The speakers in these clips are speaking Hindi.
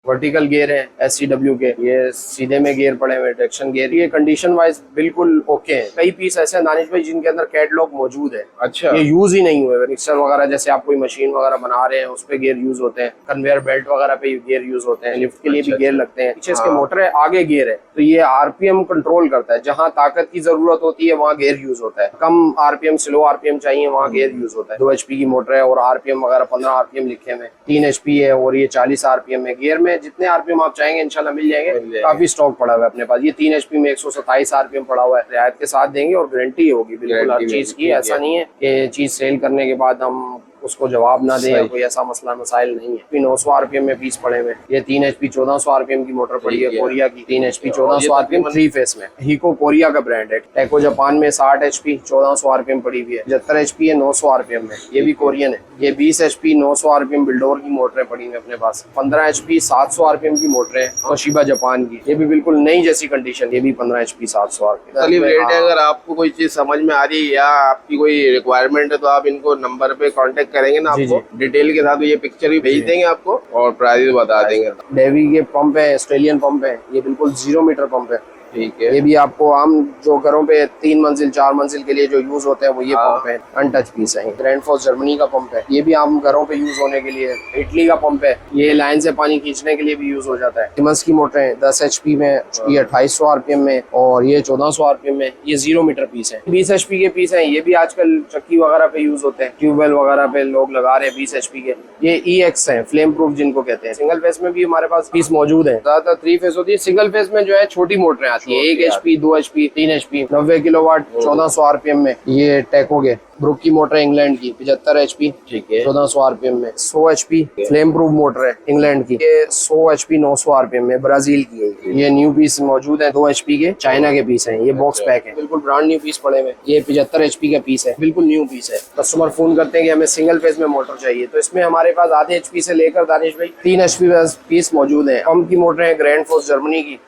वर्टिकल गियर है SCW के, ये सीधे में गियर पड़े हुए, डायरेक्शन गियर। ये कंडीशन वाइज बिल्कुल ओके है। कई पीस ऐसे हैं दानिश भाई जिनके अंदर कैटलॉग मौजूद है, अच्छा, ये यूज ही नहीं हुए। मिक्सर वगैरह जैसे आप कोई मशीन वगैरह बना रहे हैं उस पे गियर यूज होते हैं, कन्वेयर बेल्ट वगैरह पे गियर यूज होते हैं, लिफ्ट के लिए भी गियर लगते हैं। पीछे इसके मोटर है, आगे गियर है, तो ये RPM कंट्रोल करता है। जहाँ ताकत की जरूरत होती है वहाँ गियर यूज होता है, कम RPM स्लो RPM चाहिए वहाँ गियर यूज होता है। 2 HP की मोटर है और RPM वगैरह 15 RPM लिखे हुए, 3 HP है और ये 40 RPM है। गियर में जितने RPM आप चाहेंगे इंशाल्लाह मिल जाएंगे। काफी स्टॉक पड़ा हुआ है अपने पास। ये 3 HP में 127 RPM पड़ा हुआ है, रियायत के साथ देंगे और गारंटी होगी बिल्कुल हर चीज की। ऐसा नहीं है कि चीज सेल करने के बाद हम उसको जवाब ना दे, कोई ऐसा मसला मसाइल नहीं है। 900 RPM में पीस पड़े हुए। ये 3 HP 1400 RPM की मोटर पड़ी है, कोरिया की। 3 HP 1400 RPM 3 फेस में, हीको कोरिया का ब्रांड है। टेको जापान में 60 HP 1400 RPM पड़ी हुई है। 75 HP है 900 RPM में, ये भी कोरियन है। ये 20 HP 900 RPM बिल्डोर की मोटरें पड़ी हुई अपने पास। 15 HP 700 RPM की मोटरें तोशिबा जापान की, ये भी बिल्कुल नई जैसी कंडीशन, ये भी 15 HP 700 RPM। चलिए रेट है, अगर आपको कोई चीज समझ में आ रही है या आपकी कोई रिक्वायरमेंट है तो आप इनको नंबर पे कांटेक्ट करेंगे ना, आपको डिटेल के साथ ये पिक्चर भी भेज देंगे आपको और प्राइस बता देंगे। डेवी के पंप है, ऑस्ट्रेलियन पंप है, ये बिल्कुल 0 मीटर पंप है। ठीक है, ये भी आपको आम जो घरों पे 3 मंजिल 4 मंजिल के लिए जो यूज होते हैं वो ये पंप है। अनटच पीस है। ग्रैंड फोर्स जर्मनी का पंप है, ये भी आम घरों पे यूज होने के लिए। इटली का पंप है, ये लाइन से पानी खींचने के लिए भी यूज हो जाता है। सिमंस की मोटर है 10 HP में, ये 2800 RPM में और ये 1400 RPM में। ये 0 मीटर पीस है। 20 HP के पीस है, ये भी आजकल चक्की वगैरह पे यूज होते हैं, ट्यूबवेल वगैरह पे लोग लगा रहे हैं 20 HP के। ये EX है, फ्लेम प्रूफ जिनको कहते हैं। सिंगल फेस में भी हमारे पास पीस मौजूद है। ज्यादातर 3 फेस होती है, सिंगल फेस में जो है छोटी मोटरें आती है, 1 HP 2 HP 3 HP 90 kilowatt 1400 RPM में। ये टेको के ब्रुक की मोटर है इंग्लैंड की, 75 HP, ठीक है, 1400 RPM में। 100 HP फ्लेम प्रूफ मोटर है इंग्लैंड की, ये 100 HP 900 RPM में, ब्राजील की है। ये न्यू पीस मौजूद है 2 HP के, चाइना के पीस हैं। ये बॉक्स पैक है, बिल्कुल ब्रांड न्यू पीस पड़े हुए। ये 75 HP का पीस है, बिल्कुल न्यू पीस है। कस्टमर फोन करते हैं कि हमें सिंगल फेज में मोटर चाहिए, तो इसमें हमारे पास आधे HP से लेकर दानिश भाई 3 HP पीस मौजूद है। पंप की मोटर है ग्रैंड फोर्स जर्मनी की,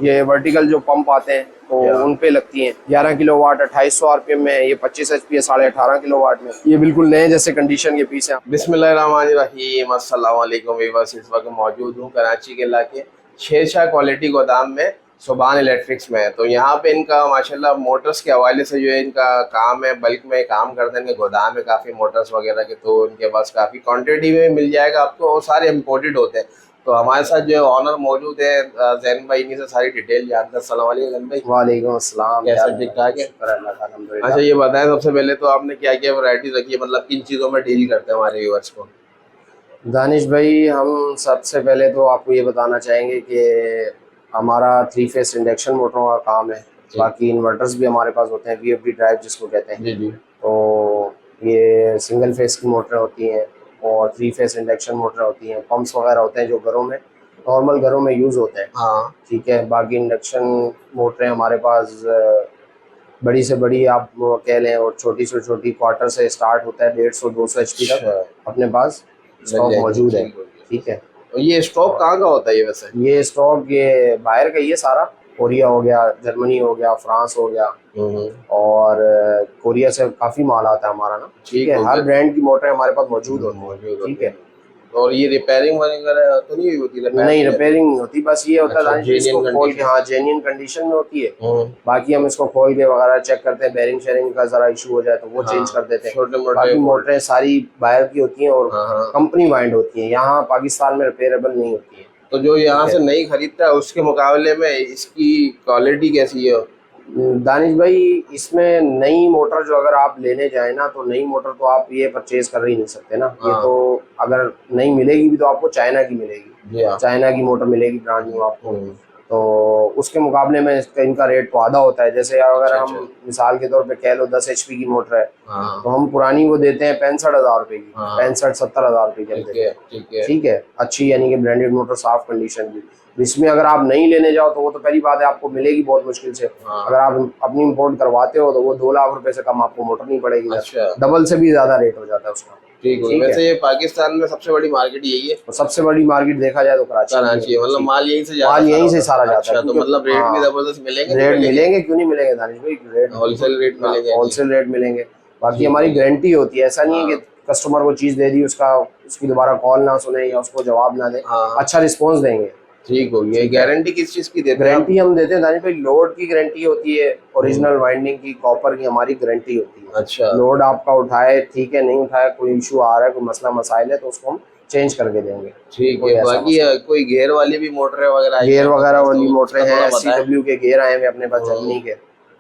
ये वर्टिकल जो पंप आते हैं तो उन पे लगती हैं। 11 किलोवाट 2800 RPM में है। ये 25 HP है 18.5 किलोवाट में। ये बिल्कुल नए जैसे कंडीशन के पीस हैं। बिस्मिल्लाहिर्रहमानिर्रहीम, अस्सलाम वालेकुम व्यूअर्स। इस वक्त मौजूद हूँ कराची के इलाके शेरशाह क्वालिटी गोदाम में, सुभान इलेक्ट्रिक्स में। तो यहाँ पे इनका माशाल्लाह मोटर्स के हवाले से जो है इनका काम है, बल्क में काम करते हैं। इनके गोदाम में काफ़ी मोटर्स वगैरह के, तो इनके पास काफ़ी क्वांटिटी में मिल जाएगा आपको, और सारे इम्पोर्टेड होते हैं। तो हमारे साथ जो है ऑनर मौजूद है जैन भाई, इन्हीं से सारी डिटेल जानते हैं। अस्सलाम वालेकुम जैन भाई। वालेकुम अस्सलाम। कैसा, ठीक ठाक है? अच्छा, ये बताएं सबसे पहले तो आपने क्या क्या वैरायटी रखी है, मतलब किन चीज़ों में डील करते हैं हमारे व्यूअर्स को? दानिश भाई, हम सबसे पहले तो आपको ये बताना चाहेंगे कि हमारा 3 फेस इंडक्शन मोटरों का काम है। बाकी इन्वर्टर्स भी हमारे पास होते हैं, VFD ड्राइव जिसको कहते हैं। जी। तो ये सिंगल फेस की मोटरें होती हैं और 3 फेस इंडक्शन मोटर होती हैं। पंप्स वगैरह होते हैं जो घरों में नॉर्मल घरों में यूज़ होते हैं। हाँ, ठीक है। बाकी इंडक्शन मोटरें हमारे पास बड़ी से बड़ी आप कह लें और छोटी से छोटी क्वार्टर से स्टार्ट होता है 150-200 HP तक अपने पास स्टॉक मौजूद है। ठीक है। और ये स्टॉक कहाँ का होता है ये वैसे? ये स्टॉक ये बाहर का ही है सारा। कोरिया हो गया, जर्मनी हो गया, फ्रांस हो गया, और कोरिया से काफ़ी माल आता है हमारा ना। ठीक है। हर ब्रांड की मोटरें हमारे पास मौजूद होती है। ठीक है। और ये रिपेयरिंग वगैरह तो नहीं होती? नहीं, रिपेयरिंग नहीं होती, बस ये होता है इसको खोल के, हाँ जेन्युइन कंडीशन में होती है। बाकी हम इसको खोल के वगैरह चेक करते हैं, बेरिंग शेयरिंग का जरा इशू हो जाए तो वो चेंज कर देते हैं। बाकी मोटरें सारी बाहर की होती हैं और कंपनी वाइंड होती हैं, यहाँ पाकिस्तान में रिपेयरेबल नहीं होती है। तो जो यहाँ से नहीं खरीदता है उसके मुकाबले में इसकी क्वालिटी कैसी है दानिश भाई? इसमें नई मोटर जो अगर आप लेने जाए ना, तो नई मोटर तो आप ये परचेज कर ही नहीं सकते ना। ये तो अगर नहीं मिलेगी भी तो आपको चाइना की मिलेगी, चाइना की मोटर मिलेगी ब्रांड न्यू आपको। तो उसके मुकाबले में इनका रेट तो आधा होता है। जैसे अगर हम मिसाल के तौर पे कह लो 10 HP की मोटर है, तो हम पुरानी वो देते हैं 65,000 रुपए की, 65-70,000 रुपए की देते हैं। ठीक है। अच्छी यानी कि ब्रांडेड मोटर, साफ कंडीशन की। इसमें अगर आप नहीं लेने जाओ तो वो तो पहली बात है आपको मिलेगी बहुत मुश्किल से। अगर आप अपनी इंपोर्ट करवाते हो तो वो 2 लाख रुपए से कम आपको मोटर नहीं पड़ेगी। डबल से भी ज्यादा रेट हो जाता है उसका। ठीक है। वैसे ये पाकिस्तान में सबसे बड़ी मार्केट यही है? तो सबसे बड़ी मार्केट देखा जाए तो कराची है। मतलब माल यहीं से सारा जाता है। तो मतलब रेट भी जबरदस्त मिलेंगे? रेट मिलेंगे, क्यों नहीं मिलेंगे दानिश भाई? रेट होलसेल रेट मिलेंगे। होलसेल रेट मिलेंगे। बाकी हमारी गारंटी होती है, ऐसा नहीं है कि कस्टमर को चीज दे दी, उसकी दोबारा कॉल ना सुने या उसको जवाब ना दे, हाँ। अच्छा रिस्पॉन्स देंगे। ठीक हो गया। गारंटी किस चीज की देते हैं? गारंटी हम देते हैं दानिश भाई, लोड की गारंटी होती है, ओरिजिनल वाइंडिंग की, कॉपर की हमारी गारंटी होती है। अच्छा, लोड आपका उठाए ठीक है, नहीं उठाए, कोई इशू आ रहा है, कोई मसला मसाइल है तो उसको हम चेंज करके देंगे। ठीक है। बाकी कोई गेयर वाली भी मोटर वगैरह, गेयर वगैरह वाली मोटरें हैं, SCW के गेयर आए हुए अपने पास जर्मनी के,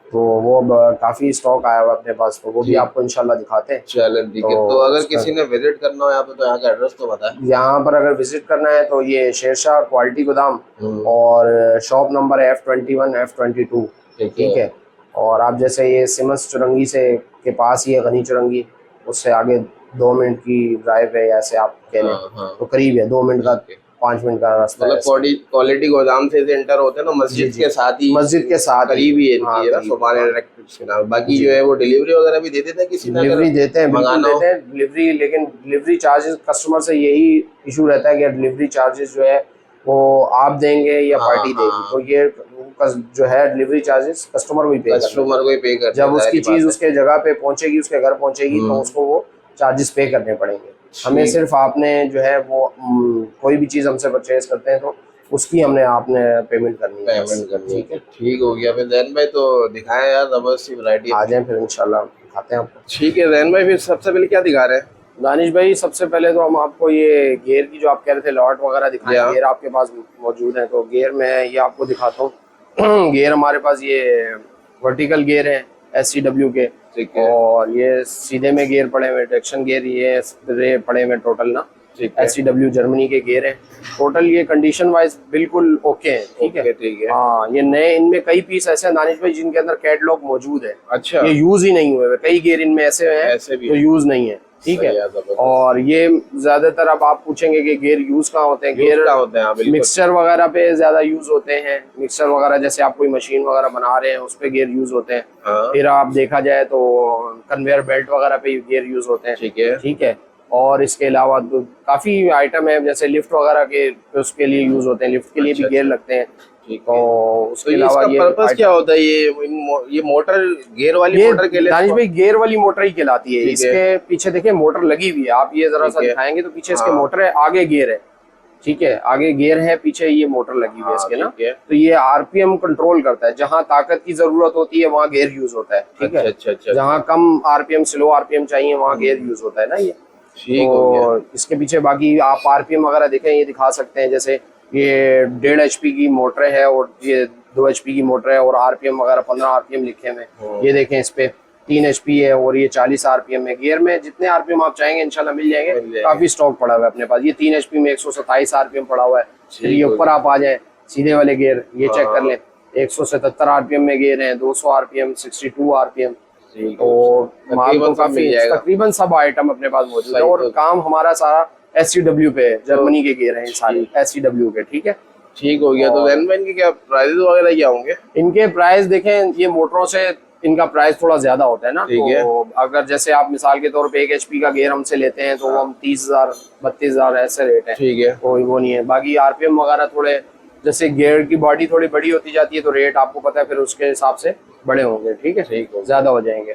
तो वो अब काफी स्टॉक आया हुआ अपने पास, तो वो भी आपको इंशाल्लाह दिखाते हैं। चलो ठीक है। तो अगर किसी ने विजिट करना हो यहाँ पे तो यहाँ का एड्रेस तो बताएं। यहाँ पर अगर विजिट करना है तो ये शेरशाह क्वालिटी गोदाम और शॉप नंबर है F21 F22, ठीक है। और आप जैसे ये सिमस चुरंगी से के पास ही है, गनी चुरंगी, उससे आगे 2 मिनट की ड्राइव है, ऐसे आप कह लें तो करीब है, 2 मिनट का 5 मिनट का रास्ता। मतलब क्वालिटी गोदाम से एंटर होते हैं ना, मस्जिद के साथ ही, मस्जिद के साथ करीब ही है सुभान इलेक्ट्रिक्स के नाम। बाकी जो है वो डिलीवरी वगैरह भी देते थे, किसी डिलीवरी देते हैं, बिल्कुल देते हैं डिलीवरी, लेकिन डिलीवरी चार्जेस कस्टमर से यही इशू रहता है कि डिलीवरी चार्जेस जो है वो आप देंगे या पार्टी देगी, तो ये जो है डिलीवरी चार्जेस कस्टमर को ही पे करना। जब उसकी चीज उसके जगह पे पहुंचेगी, उसके घर पहुंचेगी, तो उसको वो चार्जेस पे करने पड़ेंगे। हमें सिर्फ आपने जो है वो कोई भी चीज हमसे परचेज करते हैं तो उसकी आपने पेमेंट करनी है। ठीक है, ठीक हो गया। फिर जैन भाई तो दिखाएं यार, जबरदस्त वैरायटी आ जाए फिर इंशाल्लाह दिखाते हैं आपको। ठीक है जैन भाई, फिर सबसे पहले क्या दिखा रहे हैं? दानिश भाई सबसे पहले तो हम आपको ये गियर की जो आप कह रहे थे लॉट वगैरह दिखाएं, गियर आपके पास मौजूद है, तो गियर में ये आपको दिखाता हूँ। गियर हमारे पास ये वर्टिकल गियर है SCW के, और ये सीधे में गियर पड़े हुए, ट्रैक्शन गियर ये पड़े हुए टोटल ना, SCW जर्मनी के गियर हैं टोटल। ये कंडीशन वाइज बिल्कुल ओके है, ठीक है। हाँ, ये नए, इनमें कई पीस ऐसे हैं दानिश भाई जिनके अंदर कैटलॉग मौजूद है। अच्छा, ये यूज ही नहीं हुए, कई गियर इनमें ऐसे हैं जो यूज नहीं है, ठीक है। और ये ज्यादातर अब आप पूछेंगे कि गियर यूज कहाँ होते हैं, गियर होते हैं मिक्सचर वगैरह पे ज्यादा यूज होते हैं। मिक्सचर वगैरह जैसे आप कोई मशीन वगैरह बना रहे हैं उस पे गियर यूज होते हैं। फिर आप देखा जाए तो कन्वेयर बेल्ट वगैरह पे गियर यूज होते हैं, ठीक है। और इसके अलावा तो काफी आइटम है, जैसे लिफ्ट वगैरह के उसके लिए यूज होते हैं, लिफ्ट के लिए भी गियर लगते हैं। तो उसके अलावा ये पर्पस क्या होता है? ये मोटर गियर वाली मोटर के लिए दानिश भाई गियर वाली मोटर ही कहलाती है। इसके पीछे देखिए मोटर लगी हुई है, आप ये जरा सा दिखाएंगे तो पीछे इसके मोटर है, आगे गियर है, ठीक है, आगे गियर है, पीछे ये मोटर लगी हुई है इसके ना। तो ये RPM कंट्रोल करता है, जहाँ ताकत की जरूरत होती है वहाँ गियर यूज होता है, ठीक है। जहाँ कम RPM स्लो RPM चाहिए वहाँ गियर यूज होता है ना ये। तो इसके पीछे बाकी आप RPM वगैरह देखें, ये दिखा सकते हैं, जैसे ये 1.5 HP की मोटर है और ये 2 HP की मोटर है, और RPM वगैरह 15 RPM लिखे हुए। ये देखें, इस पे 3 HP है और ये 40 RPM है। गियर में जितने RPM आप चाहेंगे इंशाल्लाह मिल जाएंगे, काफी स्टॉक पड़ा हुआ है अपने पास। ये 3 HP में 127 RPM पड़ा हुआ है। फिर ये ऊपर आप आ जाए, सीधे वाले गियर ये चेक कर लें, 177 RPM में गियर है, 200 RPM, 62 RPM। तो माल तो काफी, तकरीबन सब आइटम अपने पास मौजूद है, और काम हमारा सारा SCW पे है, जर्मनी के गियर हैं सारे SCW के, ठीक है। ठीक हो गया। तो इनके क्या प्राइस वगैरह क्या होंगे? इनके प्राइस देखें, ये मोटरों से इनका प्राइस थोड़ा ज्यादा होता है ना, तो अगर जैसे आप मिसाल के तौर पे 1 HP का गियर हमसे लेते हैं तो हम 30,000 32,000 ऐसे रेट है, ठीक है, कोई वो नहीं है। बाकी RPM वगैरह थोड़े, जैसे गियर की बॉडी थोड़ी बड़ी होती जाती है तो रेट आपको पता है फिर उसके हिसाब से बड़े होंगे, ठीक है, ज्यादा हो जाएंगे।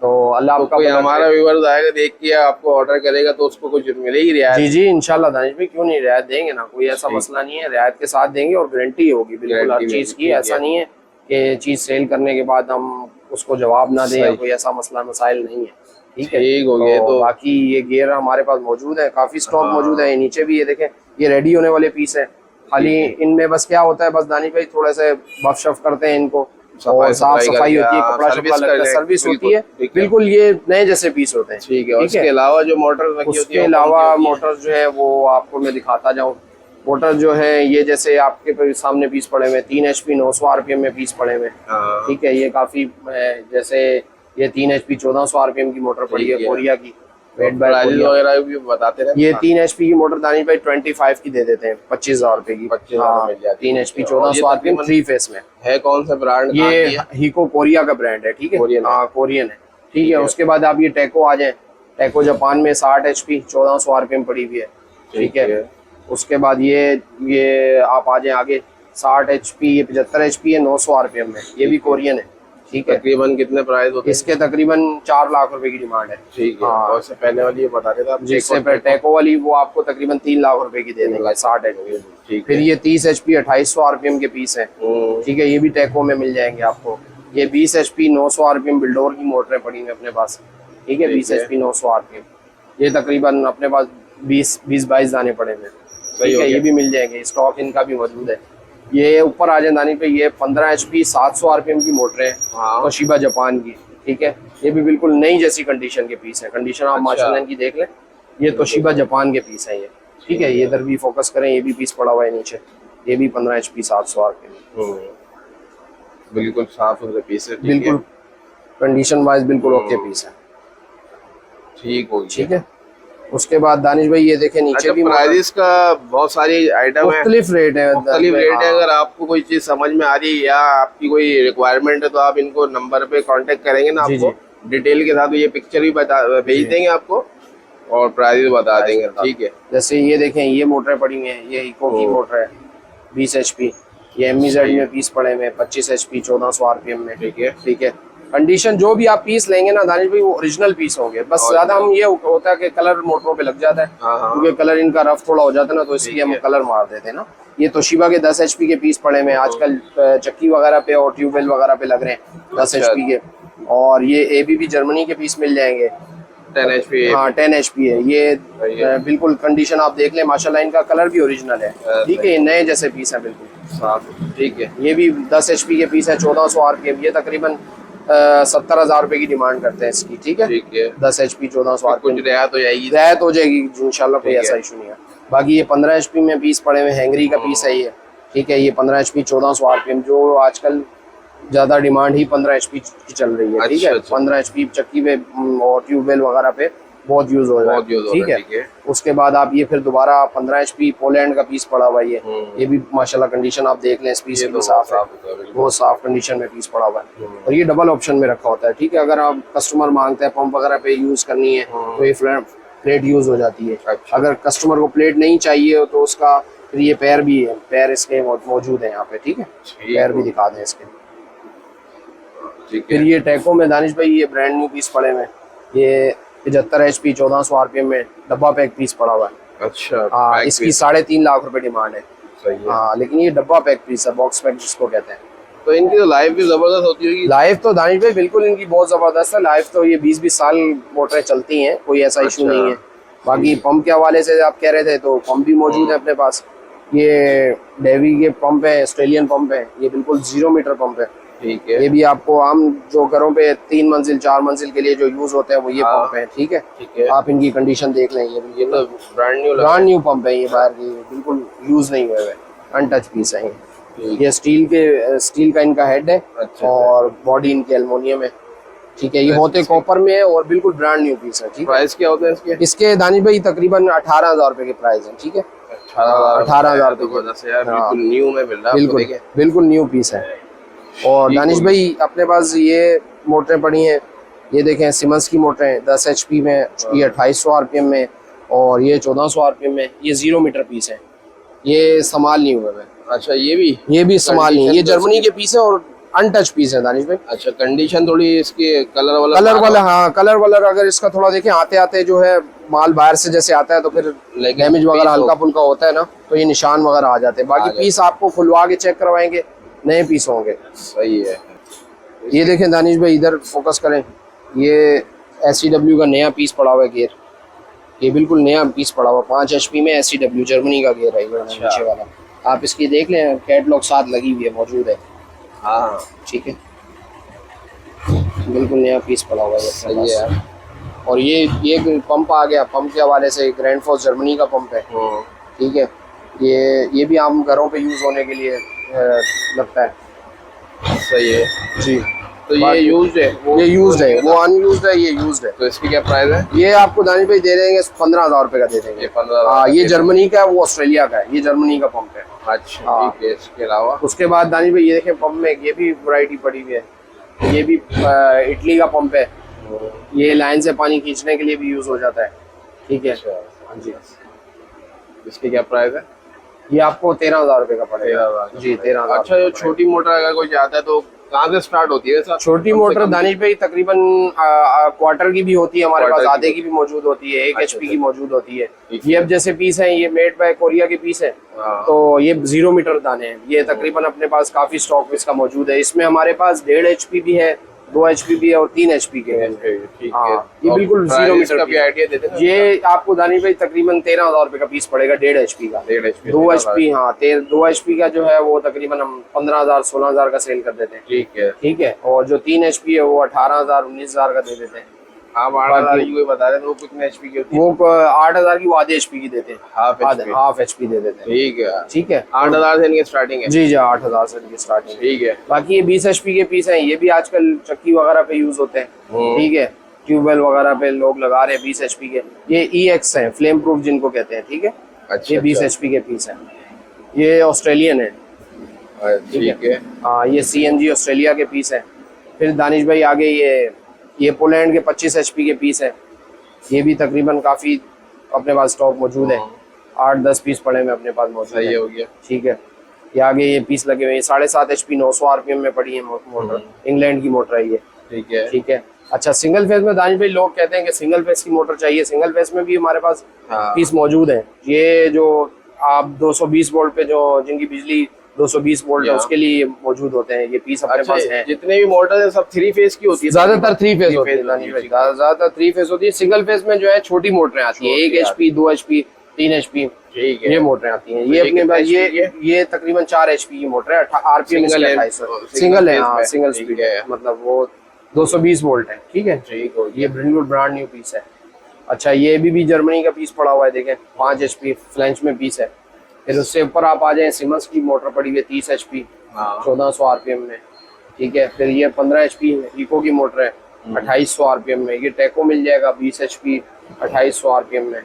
तो अल्लाह आपका, कोई हमारा व्यूअर्स आएगा देख के आपको ऑर्डर करेगा तो उसको कुछ मिलेगी रियायत? जी इंशाल्लाह दानिश भाई, क्यों नहीं, रियायत देंगे ना, कोई ऐसा मसला नहीं है, रियायत के साथ देंगे और गारंटी होगी बिल्कुल हर चीज की। ऐसा नहीं है कि चीज सेल करने के बाद हम उसको जवाब ना दें, कोई ऐसा मसला मसाइल नहीं है, ठीक है। ठीक हो गया। तो बाकी ये गियर हमारे पास मौजूद है, काफी स्टॉक मौजूद है। नीचे भी ये देखें, ये रेडी होने वाले पीस है। खाली इनमें बस क्या होता है, बस दानिश भाई थोड़े से बफ शफ करते हैं इनको, और साफ सफाई होती है, कपड़ा शपड़ा लगता है, सर्विस होती है, बिल्कुल ये नए जैसे पीस होते हैं, ठीक है। उसके अलावा जो मोटर रखी होती है, उसके अलावा मोटर जो है वो आपको मैं दिखाता जाऊँ। मोटर जो है ये जैसे आपके सामने पीस पड़े हुए 3 HP 900 RPM में पीस पड़े हुए, ठीक है। ये काफी, जैसे ये 3 HP 1400 RPM की मोटर पड़ी है कोरिया की, वगैरह भी बताते हैं। ये 3 HP की मोटर दानिश भाई 25 की दे देते हैं, 25,000 रुपए की, 3 HP 1400 RPM 3 फेस में है। कौन सा ब्रांड? ये हीको कोरिया का ब्रांड है, ठीक है, कोरियन है, ठीक है। उसके बाद आप ये टेको आ जाए, टेको जापान में 60 HP 1400 RPM पड़ी हुई है, ठीक है। उसके बाद ये आप आ जाए आगे 60 HP, ये 75 HP है 900 RPM में, ये भी कोरियन है, ठीक है। तकरीबन कितने प्राइस होते हैं इसके तकरीबन 4 लाख रुपए की डिमांड है। ठीक है। हाँ। और इससे पहले वाली ये बता रहे थे आप, जिससे टेको वाली वो आपको तकरीबन 3 लाख रुपए की दे देंगे 60 HP। ठीक फिर है। ये 30 HP 2800 RPM के पीस है। ठीक है, ये भी टेको में मिल जाएंगे आपको। ये 20 HP 900 RPM बिल्डोर की मोटरें पड़ी हैं अपने पास। ठीक है, 20 HP 900 RPM, ये तकरीबन अपने पास 20-22 दाने पड़े हुए। ठीक है, ये भी मिल जाएंगे, स्टॉक इनका भी मौजूद है। ये ऊपर आ जाए दानी पे, ये 15 HP 700 RPM की मोटरें हैं, तोशिबा जापान की। ठीक है, ये भी बिल्कुल नई जैसी कंडीशन के पीस है। कंडीशन आप माशाल्लाह इनकी देख लें, ये तोशिबा जापान के पीस है ये। ठीक है, ये इधर भी फोकस करें, ये भी पीस पड़ा हुआ है नीचे, ये भी 15 HP 700 RPM। बिल्कुल साफ सुथरे पीस है। बिल्कुल कंडीशन वाइज बिल्कुल ओके पीस है। ठीक हो गया। ठीक है, उसके बाद दानिश भाई ये देखें नीचे भी प्राइस का बहुत सारी आइटम है, मुख्तलिफ रेट है। मुख्तलिफ रेट है। अगर आपको कोई चीज समझ में आ रही है या आपकी कोई रिक्वायरमेंट है तो आप इनको नंबर पे कांटेक्ट करेंगे ना, आपको डिटेल के साथ ये पिक्चर भी भेज देंगे आपको और प्राइस बता देंगे। ठीक है, जैसे ये देखें, ये मोटरें पड़ी हुई हैं, ये इको की मोटर है 20 HP। ये MEZ में पीस पड़े हुए 25 HP 1400 RPM में। ठीक है, ठीक है। कंडीशन जो भी आप पीस लेंगे ना दानिश भाई, वो ओरिजिनल पीस होंगे। बस ज्यादा हम ये होता है कि कलर मोटरों पे लग जाता है, क्योंकि कलर इनका रफ थोड़ा हो जाता है ना, तो इसलिए हम कलर मार देते हैं ना। ये तोशिबा के 10 HP के पीस पड़े हुए आजकल चक्की वगैरह पे और ट्यूबवेल वगैरह पे लग रहे हैं 10 HP के। और ये ABB जर्मनी के पीस मिल जाएंगे 10 HP। हाँ 10 HP है ये। बिल्कुल कंडीशन आप देख लें, माशाल्लाह इनका कलर भी ओरिजिनल है। ठीक है, ये नए जैसे पीस है बिल्कुल साफ। ठीक है, ये भी 10 HP के पीस है 1400 RPM। ये तकरीबन 70,000 रुपए की डिमांड करते हैं इसकी। ठीक है, 10 HP 1400 RPM। कुछ रियायत हो जाएगी, रियायत हो जाएगी इंशाल्लाह, कोई ऐसा इशू नहीं है। बाकी ये 15 HP में पीस पड़े हुए हैंगरी का पीस है ये। ठीक है, ये 15 HP 1400 RPM, जो आजकल ज्यादा डिमांड ही 15 HP की चल रही है। ठीक है, 15 HP चक्की पे और ट्यूबवेल वगैरह पे बहुत यूज हो रहा है। ठीक है, उसके बाद आप ये फिर दोबारा 15 HP पोलैंड का पीस पड़ा हुआ है ये भी माशाल्लाह कंडीशन आप देख लें, इस पीस की साफ है, बहुत साफ कंडीशन में पीस पड़ा हुआ है। और ये डबल ऑप्शन में रखा होता है। ठीक है, अगर आप कस्टमर मांगते हैं पंप वगैरह पे यूज करनी है तो ये प्लेट यूज हो जाती है। अगर कस्टमर को प्लेट नहीं चाहिए तो उसका फिर ये पैर भी है, पैर इसके मौजूद है यहाँ पे। ठीक है, पैर भी दिखा दें इसके। फिर ये टेको में दानिश भाई ये ब्रांड न्यू पीस पड़े हुए, ये 75 HP 1400 RPM में डब्बा पैक पीस पड़ा हुआ है। अच्छा, हाँ, इसकी 3.5 लाख रुपए डिमांड है। सही है। हाँ, लेकिन ये डब्बा पैक पीस है, बॉक्स पैक जिसको कहते हैं। तो इनकी तो लाइफ भी जबरदस्त होती होगी। लाइफ तो दानिश भाई बिल्कुल इनकी बहुत जबरदस्त है। लाइफ तो ये 20-20 साल मोटरें चलती हैं, कोई ऐसा इशू नहीं है। बाकी पंप के हवाले से आप कह रहे थे तो पंप भी मौजूद है अपने पास। ये डेवी के पंप है, ऑस्ट्रेलियन पंप है, ये बिल्कुल 0 मीटर पंप है। ठीक है, ये भी आपको आम जो घरों पे 3 मंजिल 4 मंजिल के लिए जो यूज होते हैं वो ये पंप है। ठीक है, ठीक है। आप इनकी कंडीशन देख लें, ये तो ब्रांड न्यू पंप है, ये बाहर की बिल्कुल यूज नहीं हुए हुए, अनटच पीस है ये। स्टील का इनका हेड है। अच्छा, और बॉडी इनकी एल्युमिनियम है। ठीक है, ये होते कॉपर में है और बिल्कुल ब्रांड न्यू पीस है। ठीक है, प्राइस क्या होता है इसके? इसके दानिश भाई तकरीबन 18,000 रुपए के प्राइस है। ठीक है, 18,000 बिल्कुल न्यू में मिल रहा है, बिल्कुल न्यू पीस है। और दानिश भाई अपने पास ये मोटरें पड़ी हैं, ये देखें सिमंस की मोटरें 10 HP में, ये 2800 RPM में और ये 1400 RPM में। ये 0 मीटर पीस है, ये इस्तेमाल नहीं हुए हैं। अच्छा, ये भी इस्तेमाल नहीं है, ये जर्मनी के पीस है और अनटच पीस है दानिश भाई। अच्छा, कंडीशन थोड़ी इसकी कलर वाला हाँ, कलर वाला अगर इसका थोड़ा देखें, आते आते जो है माल बाहर से जैसे आता है तो फिर डैमेज वगैरह हल्का फुल्का होता है ना, तो ये निशान वगैरह आ जाते हैं। बाकी पीस आपको खुलवा के चेक करवाएंगे, नए पीस होंगे। सही है। ये देखें दानिश भाई, इधर फोकस करें, ये SCW का नया पीस पड़ा हुआ है गेयर, ये बिल्कुल नया पीस पड़ा हुआ 5 HP में SCW जर्मनी का गेयर है। अच्छा। नीचे वाला आप इसकी देख लें, कैटलॉग साथ लगी हुई है, मौजूद है। हाँ, ठीक है, बिल्कुल नया पीस पड़ा हुआ है। सही है यार। और ये पंप आ गया, पंप के हवाले से ग्रैंड फोर्स जर्मनी का पंप है। ठीक है, ये भी आम घरों पे यूज होने के लिए लगता है। सही है जी। तो ये यूज्ड है, ये यूज्ड है, वो अनयूज्ड है, ये यूज्ड है। तो इसकी क्या प्राइस है? ये आपको दानिश भाई दे देंगे 15,000 रुपए का दे देंगे। 15,000। हाँ, ये जर्मनी का है, वो ऑस्ट्रेलिया का है, ये जर्मनी का पंप है। अच्छा, ठीक है। इसके अलावा उसके बाद दानिश भाई ये देखें पंप में ये भी वैरायटी पड़ी हुई है, ये भी इटली का पंप है, ये लाइन से पानी खींचने के लिए भी यूज हो जाता है। ठीक है, हाँ जी। इसकी क्या प्राइस है? ये आपको 13,000 रुपए का पड़ेगा। 13,000 जी, 13,000। अच्छा, जो छोटी मोटर अगर कोई चाहता है तो कहाँ से स्टार्ट होती है सर? छोटी मोटर दानिश भाई तकरीबन क्वार्टर की भी होती है हमारे पास, आधे की भी मौजूद होती है, 1 HP की मौजूद होती है। ये अब जैसे पीस है, ये मेड बाय कोरिया के पीस है, तो ये 0 मीटर दाने हैं। ये तकरीबन अपने पास काफी स्टॉक इसका मौजूद है। इसमें हमारे पास 1.5 HP भी है, 2 HP भी है और 3 HP के हैं। हाँ, ये बिल्कुल 0 मीटर का भी आइडिया देते हैं। ये आपको दानिश भाई तकरीबन 13,000 रुपए का पीस पड़ेगा 1.5 HP का। 1.5 HP 2 HP, हाँ 2 HP का जो है वो तकरीबन हम 15,000 16,000 का सेल कर देते हैं। ठीक है। और जो 3 HP है वो 18,000 19,000 का दे देते हैं। आप 8,000 की कोई बता रहे थे, वो कितने HP की होती है? वो 8,000 की वो आधे HP की देते हैं, हाफ HP दे देते हैं। ठीक है। 8,000 से इनकी स्टार्टिंग है? जी 8,000 से इनकी स्टार्टिंग। ठीक है। बाकी ये 20 HP के पीस हैं, ये भी आजकल चक्की वगैरह पे यूज होते हैं। ठीक है, ट्यूबवेल वगैरह पे लोग लगा रहे हैं 20 HP के। ये EX है, फ्लेम प्रूफ जिनको कहते हैं। ठीक है। अच्छा, ये 20 HP के पीस है। ये ऑस्ट्रेलियन है। ठीक है। हाँ, ये CNG ऑस्ट्रेलिया के पीस है। फिर दानिश भाई आगे ये पोलैंड के 25 HP के पीस है। ये भी तकरीबन काफी अपने पास स्टॉक मौजूद है, 8-10 पीस पड़े हुए अपने पास मौजूद है। हो गया। ठीक है। ये आगे ये पीस लगे हुए हैं, 7.5 HP 900 RPM में पड़ी है मोटर, इंग्लैंड की मोटर है ये। ठीक है। ठीक है। अच्छा, सिंगल फेज में दानिश भाई लोग कहते हैं कि सिंगल फेज की मोटर चाहिए, सिंगल फेज में भी हमारे पास पीस मौजूद है। ये जो आप 220 वोल्ट पे जो जिनकी बिजली 220 वोल्ट है उसके लिए मौजूद होते हैं, ये पीस अपने पास है। जितने भी मोटर है सब 3 फेज की होती है? ज्यादातर 3 फेज होती है दानिश भाई, ज्यादातर 3 फेज होती है। सिंगल फेज में जो है छोटी मोटरें आती है, 1 HP 2 HP 3 HP, ये मोटरें आती हैं। ये अपने पास ये तकरीबन 4 HP की मोटर है, RPM 2800, सिंगल है। हाँ, सिंगल स्पीड है, मतलब वो 220 वोल्ट है। ठीक है। ये बिल्कुल ब्रांड न्यू पीस है। अच्छा, ये भी जर्मनी का पीस पड़ा हुआ है, देखें 5 HP फ्लेंच में पीस है। फिर उससे ऊपर आप आ जाए, सिमंस की मोटर पड़ी हुई है 30 HP 1400 RPM में। ठीक है। फिर ये 15 HP इको की मोटर है 2800 RPM में। ये टेको मिल जाएगा 20 HP 2800 RPM में।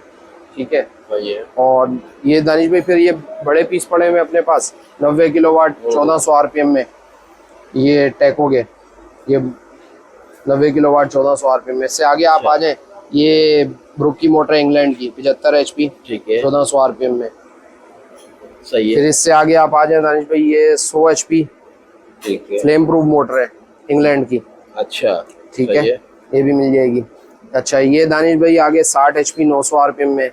ठीक है। और ये दानिश भाई फिर ये बड़े पीस पड़े हुए अपने पास 90 किलोवाट 1400 RPM में। ये टेको के ये 90 किलोवाट 1400 RPM में। से आगे आप आ जाए, ये ब्रुक की मोटर है इंग्लैंड की 75 HP 1400 RPM में। सही है। फिर इससे आगे आप आ जाए दानिश भाई, ये 100 HP फ्लेम प्रूफ मोटर है इंग्लैंड की। अच्छा। ठीक है। ये भी मिल जाएगी। अच्छा, ये दानिश भाई आगे 60 HP 900 RPM में,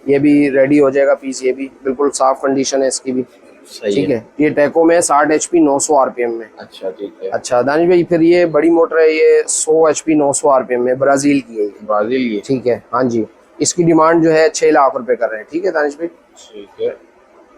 ये भी रेडी हो जाएगा पीस। ये भी बिल्कुल साफ कंडीशन है इसकी भी। ठीक है। ये टेको में 60 HP 900 RPM में। अच्छा, ठीक है। अच्छा दानिश भाई, फिर ये बड़ी मोटर है, ये 100 HP 900 RPM में, ब्राजील की है ये। ब्राजील की? ठीक है। हाँ जी। इसकी डिमांड जो है 6 लाख रुपए कर रहे हैं। ठीक है दानिश भाई। ठीक है।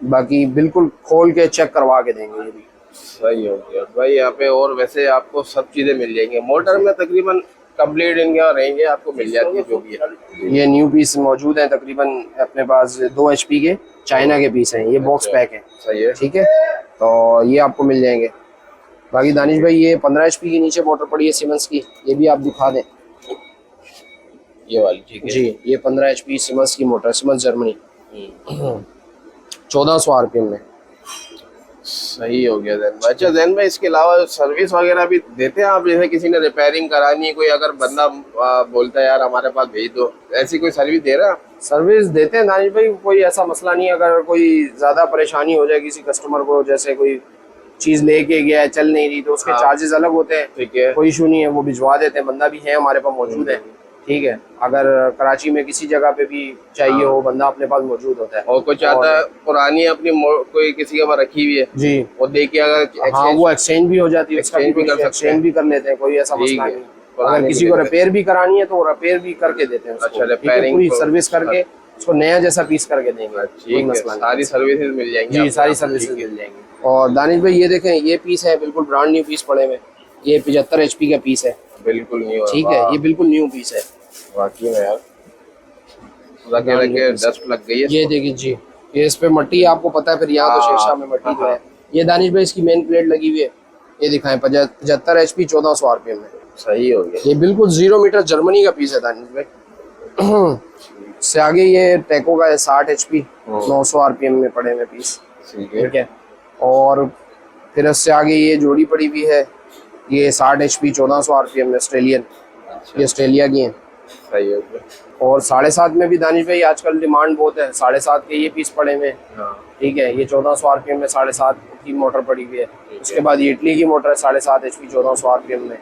बाकी बिल्कुल खोल के चेक करवा के देंगे ये भी। सही हो गया भाई। यहाँ पे और वैसे आपको सब चीजें मिल जाएंगी मोटर में, तकरीबन कंप्लीट इनका रहेंगे, आपको मिल जाती है जो भी है। ये न्यू पीस मौजूद है तकरीबन अपने पास 2 HP के चाइना के पीस हैं, ये बॉक्स पैक है। सही है। ठीक है। तो ये आपको मिल जाएंगे। बाकी दानिश भाई ये 15 HP की नीचे मोटर पड़ी है सिमंस की, ये भी आप दिखा दें। ये वाली? ठीक है जी, ये 15 HP सिमंस की मोटर, सिमंस जर्मनी 1400 RPM में। सही हो गया जैन भाई। अच्छा जैन भाई, इसके अलावा सर्विस वगैरह भी देते हैं आप? जैसे किसी ने रिपेयरिंग करानी है, कोई अगर बंदा बोलता है यार हमारे पास भेज दो, ऐसी कोई सर्विस दे रहा है? सर्विस देते हैं दानिश भाई, कोई ऐसा मसला नहीं है। अगर कोई ज्यादा परेशानी हो जाए किसी कस्टमर को, जैसे कोई चीज लेके गया है चल नहीं रही, तो उसके चार्जेस अलग होते हैं। ठीक है। कोई इशू नहीं है, वो भिजवा देते हैं, बंदा भी है हमारे पास मौजूद है। ठीक है। अगर कराची में किसी जगह पे भी चाहिए हो, बंदा अपने पास मौजूद होता है। और कोई चाहता है पुरानी अपनी कोई किसी के पास रखी हुई है जी, वो देके अगर वो एक्सचेंज भी हो जाती है, एक्सचेंज भी कर लेते हैं, कोई ऐसा मसला नहीं। अगर किसी को रिपेयर भी करानी है तो रिपेयर भी करके देते हैं। अच्छा, रिपेयरिंग पूरी सर्विस करके उसको नया जैसा पीस करके देंगे। सारी सर्विसेज मिल जाएंगी जी, सारी सर्विसेज मिल जाएंगी। और दानिश भाई ये देखें, ये पीस है बिल्कुल ब्रांड न्यू पीस पड़े हुए। ये 75 HP का पीस है, बिल्कुल न्यू। ठीक है। ये बिल्कुल न्यू पीस है वाकई में यार, लगे डस्ट लग गई है। ये देखिए जी, ये इस पे मट्टी आपको पता है, फिर यहाँ तो शेरशाह में मट्टी जो है। ये दानिश भाई इसकी मेन प्लेट लगी हुई है, ये दिखाएं 75 HP 1400 RPM में। सही हो गया। ये बिल्कुल 0 मीटर जर्मनी का पीस है दानिश भाई। से आगे ये टेको का है 60 HP 900 RPM में पड़े हुए पीस। ठीक है। और फिर उससे आगे ये जोड़ी पड़ी हुई है, ये 60 HP 1400 RPM में, ऑस्ट्रेलियन। ये ऑस्ट्रेलिया की है। सही है okay। और 7.5 में भी दानिश भाई आजकल डिमांड बहुत है, 7.5 के ये पीस पड़े हुए हैं। हाँ ठीक है, ये 1400 आरपीएम में 7.5 की मोटर पड़ी हुई है। उसके बाद ये इटली की मोटर है 7.5 HP 1400 आरपीएम में।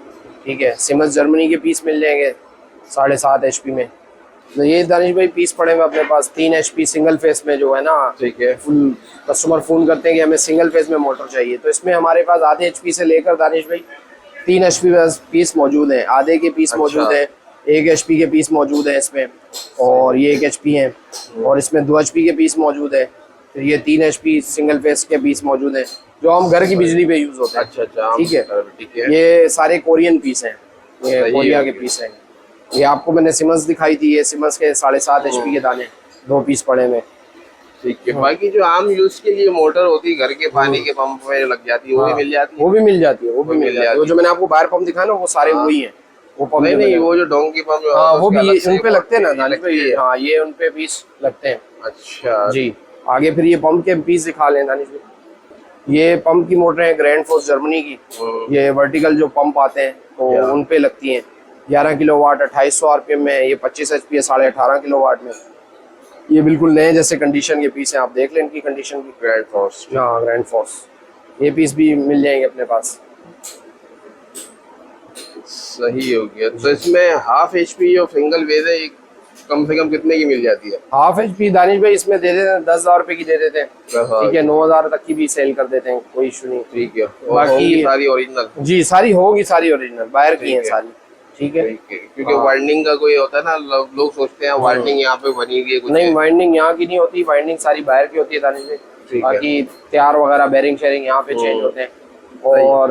ठीक है, सिमंस जर्मनी के पीस मिल जाएंगे 7.5 HP में। तो ये दानिश भाई पीस पड़े हुए अपने पास 3 HP सिंगल फेस में जो है ना, ठीक है। फुल कस्टमर फोन करते हैं कि हमें सिंगल फेस में मोटर चाहिए, तो इसमें हमारे पास आधे HP से लेकर दानिश भाई 3 HP पीस मौजूद हैं। आधे के पीस अच्छा। मौजूद हैं, 1 HP के पीस मौजूद है इसमें, और ये 1 HP है, और इसमें 2 HP के पीस मौजूद है। फिर ये 3 HP सिंगल फेस के पीस मौजूद हैं जो हम घर की बिजली पे यूज होते हैं। अच्छा अच्छा ठीक है, ठीक है। ये सारे कोरियन पीस हैं, ये सही कोरिया है। के पीस हैं। ये आपको मैंने सिमंस दिखाई थी, ये सिमंस के 7.5 HP के दाने 2 पीस पड़े में। ठीक है। बाकी जो आम यूज के लिए मोटर होती है घर के पानी के पंप में लग जाती है वो भी मिल जाती है। वो भी मिल जाती है, वो भी मिल जाती है। वो जो मैंने आपको बाहर पंप दिखाया ना, वो सारे वही हैं। वो पंप नहीं जो नहीं मैंने- वो जो डोंकी पंप हाँ, वो भी उसका ये अलग से उन पे लगते हैं ना ये दानिश भाई, लगती है। हाँ ये उन पे पीस लगते हैं। अच्छा जी, आगे फिर ये पंप के पीस दिखा लें दानिश भाई। ये पंप की मोटर है ग्रैंड फोर्स जर्मनी की। ये वर्टिकल जो पंप आते हैं तो या। उन पे लगती हैं। 11 किलोवाट 2800 आरपीएम में, ये 25 HP है 18.5 किलोवाट में। ये बिल्कुल नए जैसे कंडीशन के पीस हैं, आप देख लें इनकी कंडीशन की। Grand force. हाँ, ग्रैंड फोर्स, ये पीस भी मिल जाएंगे अपने पास। सही हो गया। तो इसमें हाफ HP जो सिंगल वेज है एक कम से कम कितने की मिल जाती है? हाफ HP दानिश भाई इसमें दे देते हैं 10,000 रुपए की दे देते हैं। ठीक है, 9,000 तक की भी सेल कर देते हैं, कोई इशू नहीं। ठीक है। बाकी- बाकी सारी ओरिजिनल। जी, सारी होगी, सारी ओरिजिनल बाहर की ठीक हैं है। सारी। ठीक है, ठीक है। क्योंकि हाँ। वाइंडिंग का कोई होता है ना, लोग सोचते हैं वाइंडिंग यहाँ पे बनी हुई है कुछ नहीं है। वाइंडिंग यहाँ की नहीं होती, वाइंडिंग सारी बाहर की होती है दानिश भाई। ठीक है। बाकी त्यार वगैरह बेरिंग शेयरिंग यहाँ पे चेंज होते हैं। और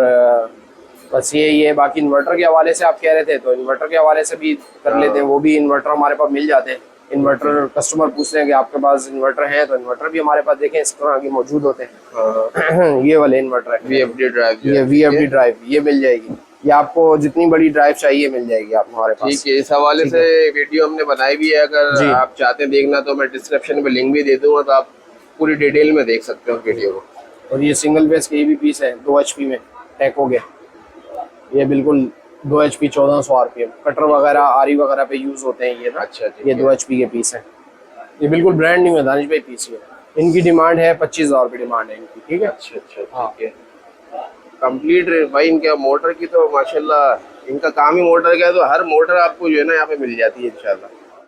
बस ये बाकी इन्वर्टर के हवाले से आप कह रहे थे, तो इन्वर्टर के हवाले से भी कर हाँ। लेते हैं। वो भी इन्वर्टर हमारे पास मिल जाते हैं। इन्वर्टर कस्टमर पूछते हैं कि आपके पास इन्वर्टर है, तो इन्वर्टर भी हमारे पास देखें इस तरह के मौजूद होते हैं। हाँ। ये वाले इन्वर्टर है, VFD ड्राइव ये VFD ड्राइव, ये मिल जाएगी। ये आपको जितनी बड़ी ड्राइव चाहिए मिल जाएगी आप हमारे पास। ठीक है। इस हवाले से वीडियो हमने बनाई भी है, अगर जी। आप चाहते हैं देखना तो मैं डिस्क्रिप्शन में लिंक भी दे दूंगा, तो आप पूरी डिटेल में देख सकते हो वीडियो को। और ये सिंगल बेस के ये भी पीस है 2 HP में टैक हो गया। ये बिल्कुल 2 HP 1400 आरपीएम कटर वगैरह आरी वगैरह पे यूज होते हैं ये ना। अच्छा, ठीक ये है। 2 HP के पीस है। ये बिल्कुल ब्रांड न्यू है दानिश भाई पीस। ये इनकी डिमांड है 25,000 रुपये डिमांड है इनकी। ठीक है, अच्छा अच्छा ठीक है। कंप्लीट भाई इनके मोटर की तो माशाल्लाह इनका काम ही मोटर का है, तो हर मोटर आपको जो है ना यहाँ पे मिल जाती है इंशाल्लाह।